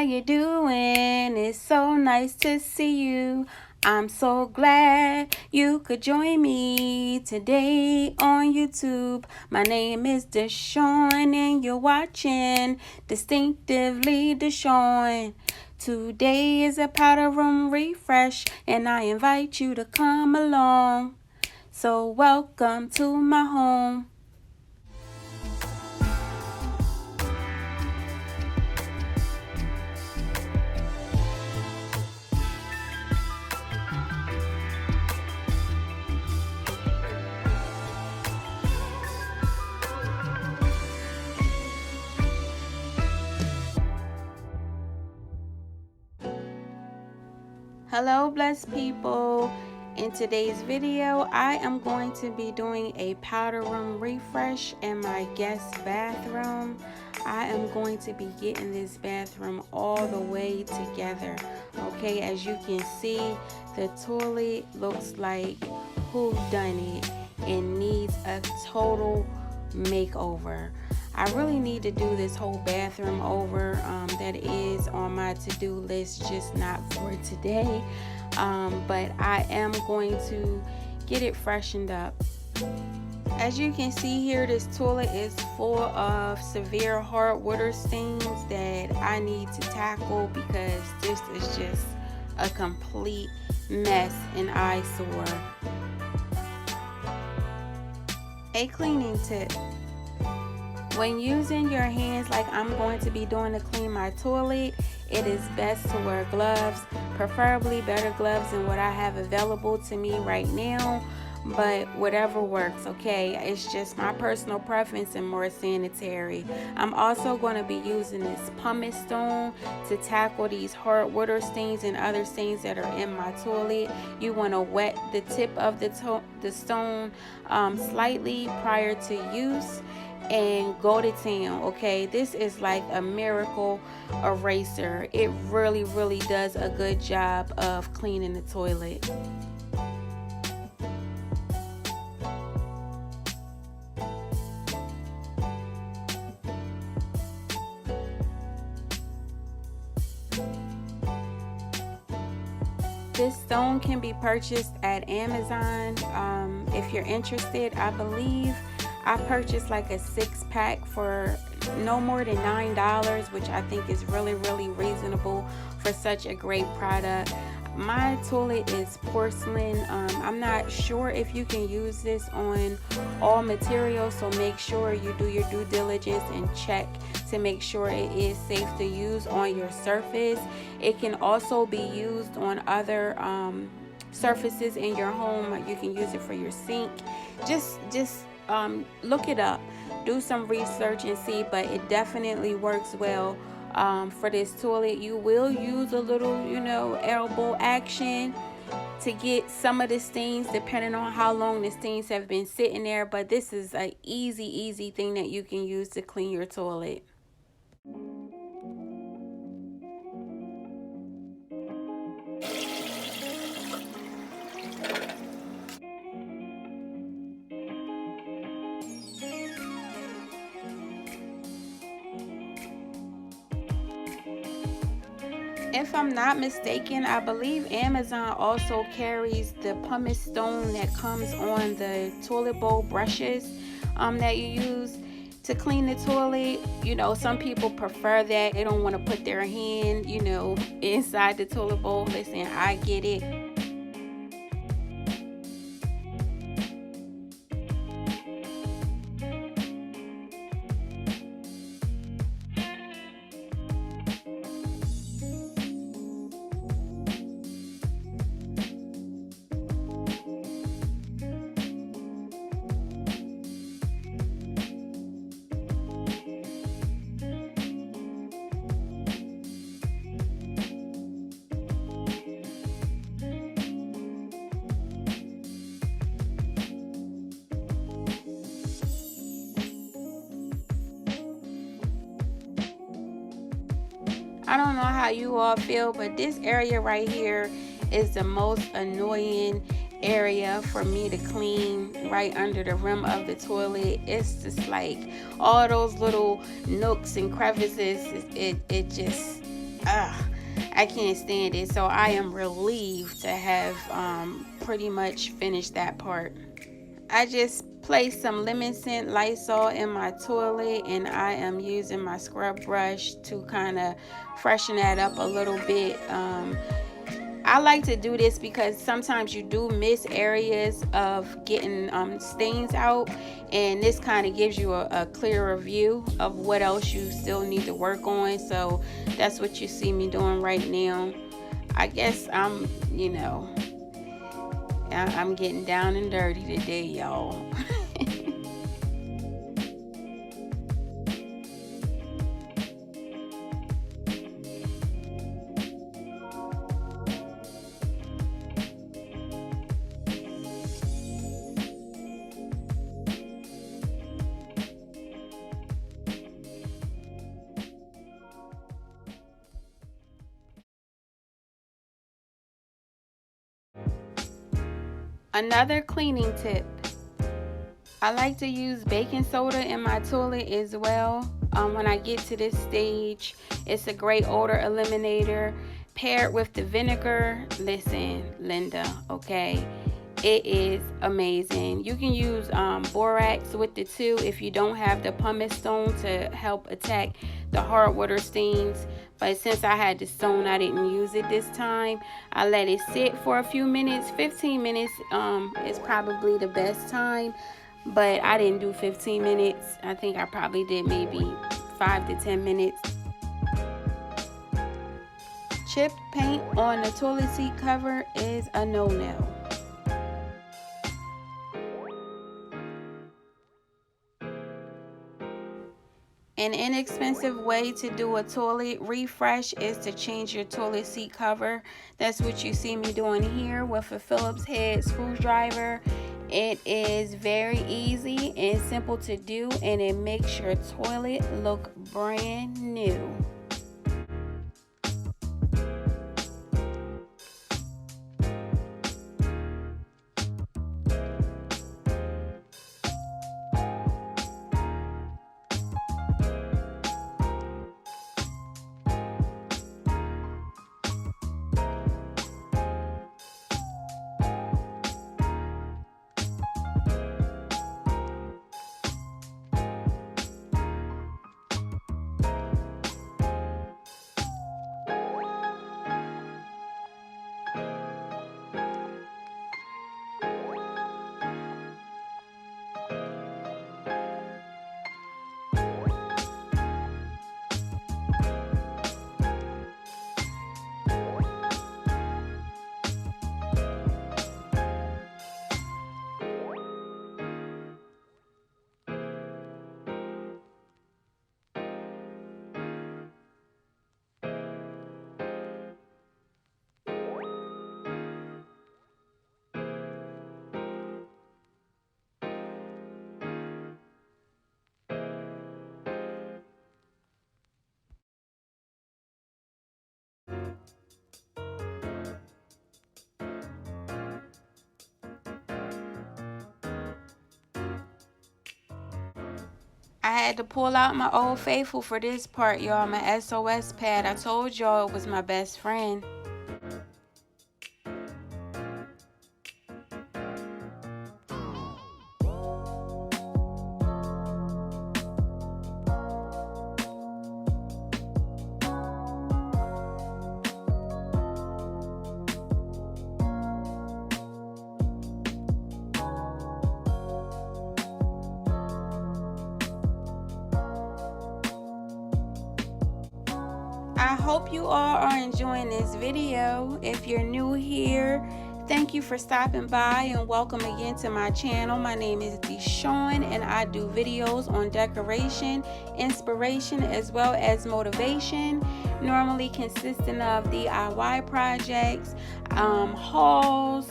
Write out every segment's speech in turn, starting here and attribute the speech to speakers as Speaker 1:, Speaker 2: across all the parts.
Speaker 1: you doing? It's so nice to see you. I'm so glad you could join me today on YouTube. My name is Deshawn and you're watching Distinctively Deshawn. Today is a powder room refresh and I invite you to come along. So welcome to my home. Hello blessed people. In today's video I am going to be doing a powder room refresh in my guest bathroom. I am going to be getting this bathroom all the way together. Okay, as you can see, the toilet looks like who done it and needs a total makeover. I really need to do this whole bathroom over. That is on my to-do list, just not for today. But I am going to get it freshened up. As you can see here, this toilet is full of severe hard water stains that I need to tackle because this is just a complete mess and eyesore. A cleaning tip. When using your hands like I'm going to be doing to clean my toilet, it is best to wear gloves, preferably better gloves than what I have available to me right now, but whatever works, okay? It's just my personal preference and more sanitary. I'm also going to be using this pumice stone to tackle these hard water stains and other stains that are in my toilet. You want to wet the tip of the stone slightly prior to use and go to town. Okay, this is like a miracle eraser. It really does a good job of cleaning the toilet. This stone can be purchased at Amazon. If you're interested, I believe I purchased like a 6-pack for no more than $9, which I think is really reasonable for such a great product. My toilet is porcelain. I'm not sure if you can use this on all materials, so make sure you do your due diligence and check to make sure it is safe to use on your surface. It can also be used on other surfaces in your home. You can use it for your sink. Just look it up, do some research and see, but it definitely works well for this toilet. You will use a little, elbow action to get some of the stains depending on how long the stains have been sitting there, but this is an easy thing that you can use to clean your toilet. If I'm not mistaken, I believe Amazon also carries the pumice stone that comes on the toilet bowl brushes that you use to clean the toilet. Some people prefer that. They don't want to put their hand, inside the toilet bowl. Listen, I get it. I don't know how you all feel, but this area right here is the most annoying area for me to clean, right under the rim of the toilet. It's just like all those little nooks and crevices. It just I can't stand it. So I am relieved to have pretty much finished that part. I just placed some lemon scent Lysol in my toilet, and I am using my scrub brush to kind of freshen that up a little bit. I like to do this because sometimes you do miss areas of getting stains out, and this kind of gives you a clearer view of what else you still need to work on. So that's what you see me doing right now. I guess I'm getting down and dirty today, y'all. Another cleaning tip. I like to use baking soda in my toilet as well. When I get to this stage, it's a great odor eliminator. Paired with the vinegar, listen, Linda, okay? It is amazing. You can use borax with it too if you don't have the pumice stone to help attack the hard water stains. But since I had the stone, I didn't use it this time. I let it sit for a few minutes. 15 minutes is probably the best time. But I didn't do 15 minutes. I think I probably did maybe 5 to 10 minutes. Chipped paint on the toilet seat cover is a no-no. An inexpensive way to do a toilet refresh is to change your toilet seat cover. That's what you see me doing here with a Phillips head screwdriver. It is very easy and simple to do, and it makes your toilet look brand new. I had to pull out my Old Faithful for this part, y'all. My SOS pad. I told y'all it was my best friend. I hope you all are enjoying this video. If you're new here, thank you for stopping by and welcome again to my channel. My name is Deshawn and I do videos on decoration, inspiration, as well as motivation, normally consisting of DIY projects, hauls,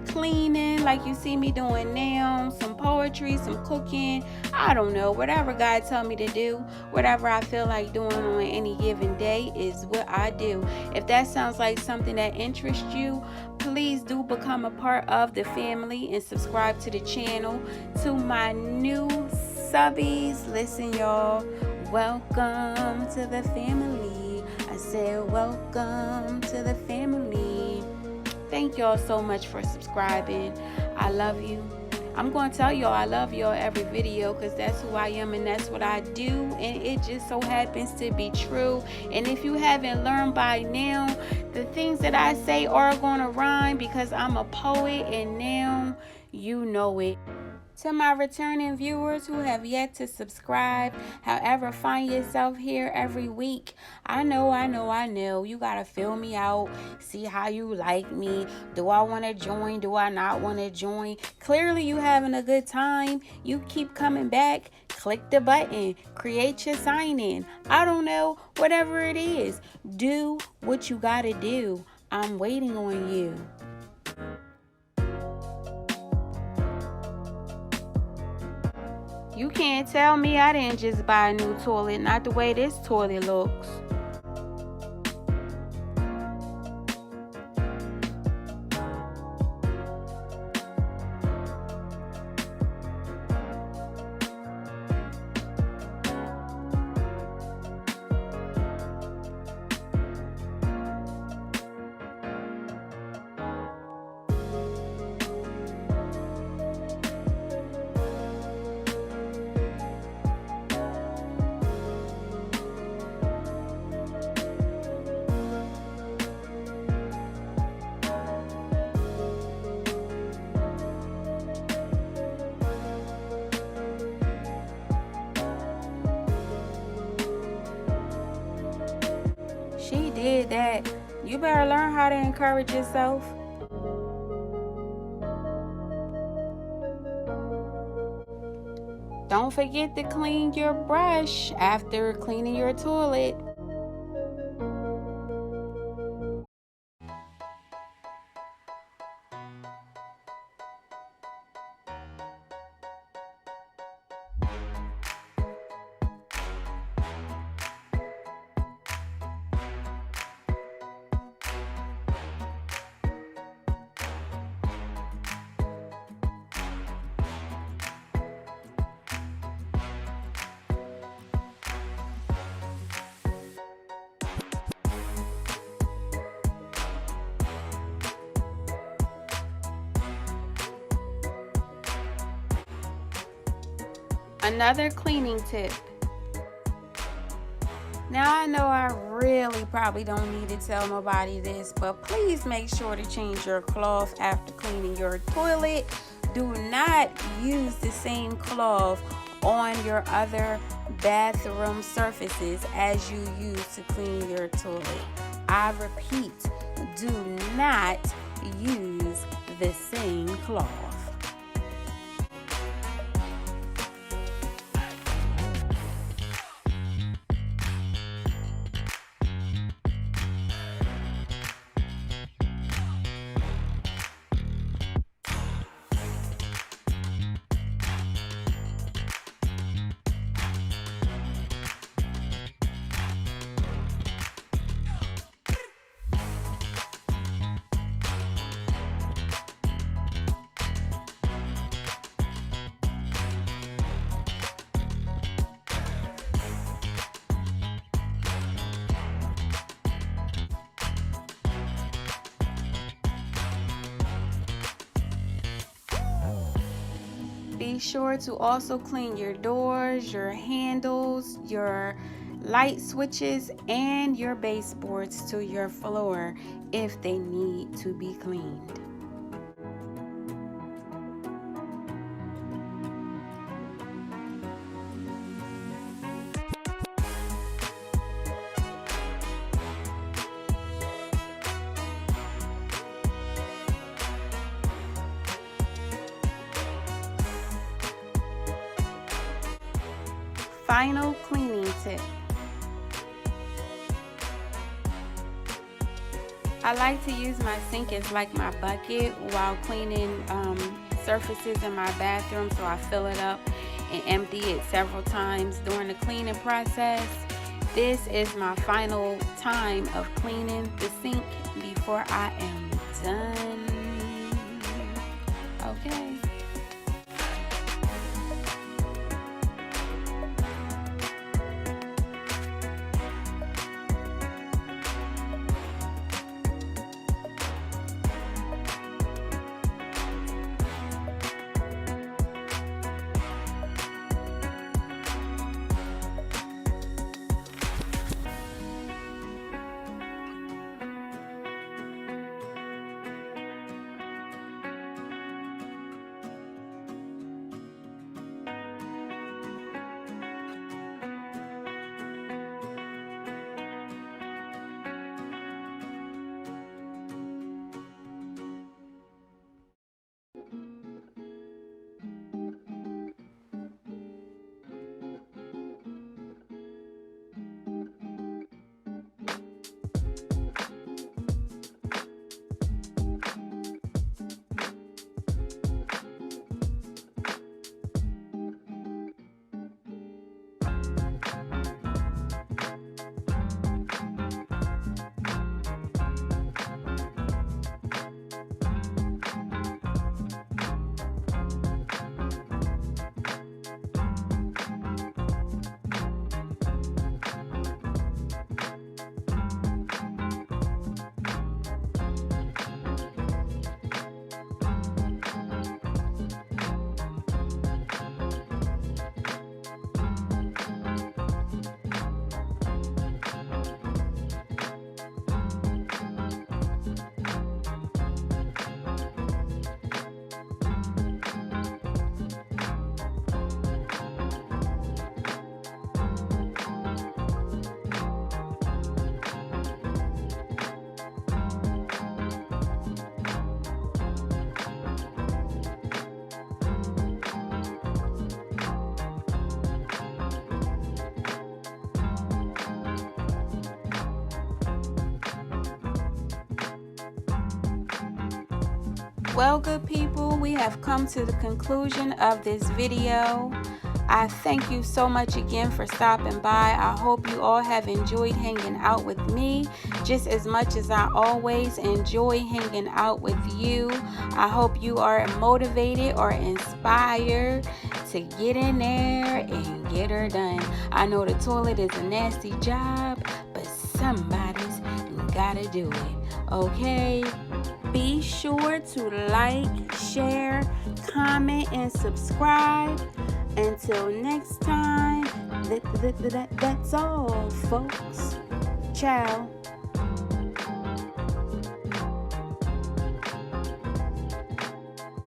Speaker 1: cleaning like you see me doing now, some poetry, some cooking, I don't know, whatever God tell me to do, whatever I feel like doing on any given day is what I do. If that sounds like something that interests you, please do become a part of the family and subscribe to the channel. To my new subbies, listen y'all, welcome to the family. I said welcome to the family. Thank y'all so much for subscribing. I love you. I'm going to tell y'all I love y'all every video because that's who I am and that's what I do, and it just so happens to be true. And if you haven't learned by now, the things that I say are going to rhyme because I'm a poet, and now you know it. To my returning viewers who have yet to subscribe, however, find yourself here every week. I know. You gotta fill me out, see how you like me. Do I want to join? Do I not want to join? Clearly, you having a good time. You keep coming back. Click the button. Create your sign-in. I don't know. Whatever it is, do what you gotta do. I'm waiting on you. You can't tell me I didn't just buy a new toilet, not the way this toilet looks. She did that. You better learn how to encourage yourself. Don't forget to clean your brush after cleaning your toilet. Another cleaning tip. Now I know I really probably don't need to tell nobody this, but please make sure to change your cloth after cleaning your toilet. Do not use the same cloth on your other bathroom surfaces as you use to clean your toilet. I repeat, do not use the same cloth. Be sure to also clean your doors, your handles, your light switches, and your baseboards to your floor if they need to be cleaned. Final cleaning tip. I like to use my sink as like my bucket while cleaning surfaces in my bathroom, so I fill it up and empty it several times during the cleaning process. This is my final time of cleaning the sink before I am done. Okay. Well, good people, we have come to the conclusion of this video. I thank you so much again for stopping by. I hope you all have enjoyed hanging out with me just as much as I always enjoy hanging out with you. I hope you are motivated or inspired to get in there and get her done. I know the toilet is a nasty job, but somebody's gotta do it, okay? Be sure to like, share, comment, and subscribe. Until next time, that's all, folks. Ciao.